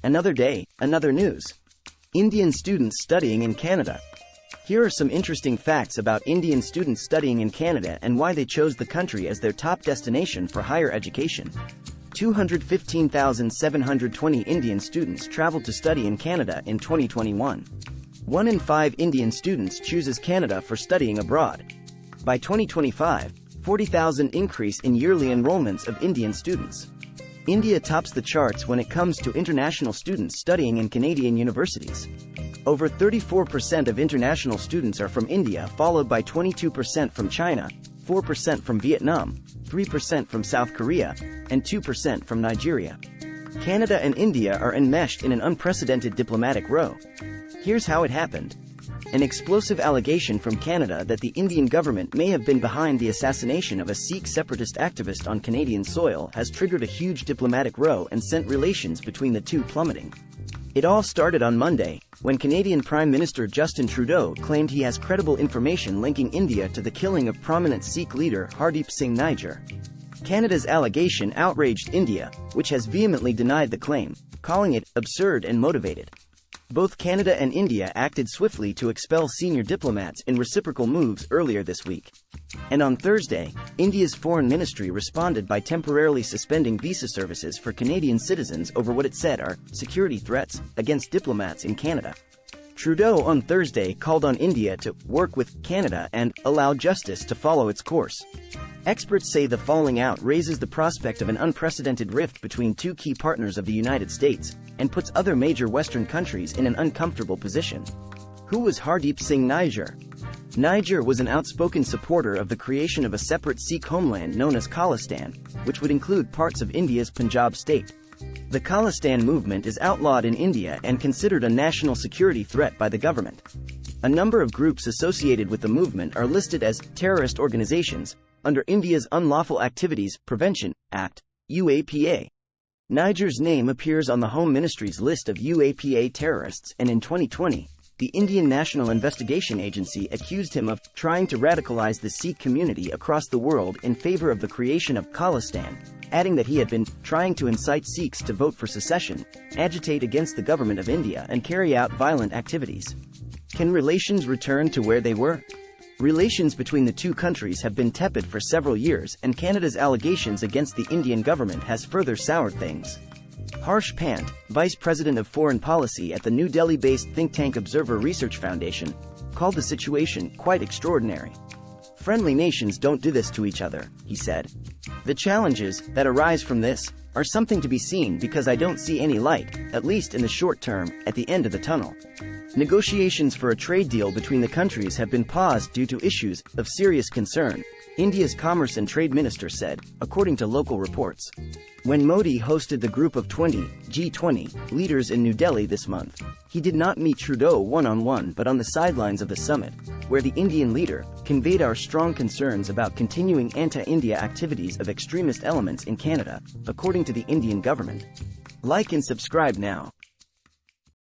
Another day, another news. Indian students studying in Canada. Here are some interesting facts about Indian students studying in Canada and why they chose the country as their top destination for higher education. 215,720 Indian students traveled to study in Canada in 2021. 1 in 5 Indian students chooses Canada for studying abroad. By 2025, 40,000 increase in yearly enrollments of Indian students. India tops the charts when it comes to international students studying in Canadian universities. Over 34% of international students are from India, followed by 22% from China, 4% from Vietnam, 3% from South Korea, and 2% from Nigeria. Canada and India are enmeshed in an unprecedented diplomatic row. Here's how it happened. An explosive allegation from Canada that the Indian government may have been behind the assassination of a Sikh separatist activist on Canadian soil has triggered a huge diplomatic row and sent relations between the two plummeting. It all started on Monday, when Canadian Prime Minister Justin Trudeau claimed he has credible information linking India to the killing of prominent Sikh leader Hardeep Singh Nijjar. Canada's allegation outraged India, which has vehemently denied the claim, calling it absurd and motivated. Both Canada and India acted swiftly to expel senior diplomats in reciprocal moves earlier this week. And on Thursday, India's foreign ministry responded by temporarily suspending visa services for Canadian citizens over what it said are security threats against diplomats in Canada. Trudeau on Thursday called on India to work with Canada and allow justice to follow its course. Experts say the falling out raises the prospect of an unprecedented rift between two key partners of the United States and puts other major Western countries in an uncomfortable position. Who was Hardeep Singh Nijjar? Nijjar was an outspoken supporter of the creation of a separate Sikh homeland known as Khalistan, which would include parts of India's Punjab state. The Khalistan movement is outlawed in India and considered a national security threat by the government. A number of groups associated with the movement are listed as terrorist organizations under India's Unlawful Activities Prevention Act, UAPA. Nijjar's name appears on the Home Ministry's list of UAPA terrorists, and in 2020, the Indian National Investigation Agency accused him of trying to radicalize the Sikh community across the world in favor of the creation of Khalistan, adding that he had been trying to incite Sikhs to vote for secession, agitate against the government of India, and carry out violent activities. Can relations return to where they were? Relations between the two countries have been tepid for several years, and Canada's allegations against the Indian government has further soured things. Harsh Pant, Vice President of Foreign Policy at the New Delhi-based think tank Observer Research Foundation, called the situation quite extraordinary. "Friendly nations don't do this to each other," he said. "The challenges that arise from this are something to be seen because I don't see any light, at least in the short term, at the end of the tunnel." Negotiations for a trade deal between the countries have been paused due to issues of serious concern, India's Commerce and Trade Minister said, according to local reports. When Modi hosted the Group of 20, G20, leaders in New Delhi this month, he did not meet Trudeau one-on-one but on the sidelines of the summit, where the Indian leader conveyed our strong concerns about continuing anti-India activities of extremist elements in Canada, according to the Indian government. Like and subscribe now.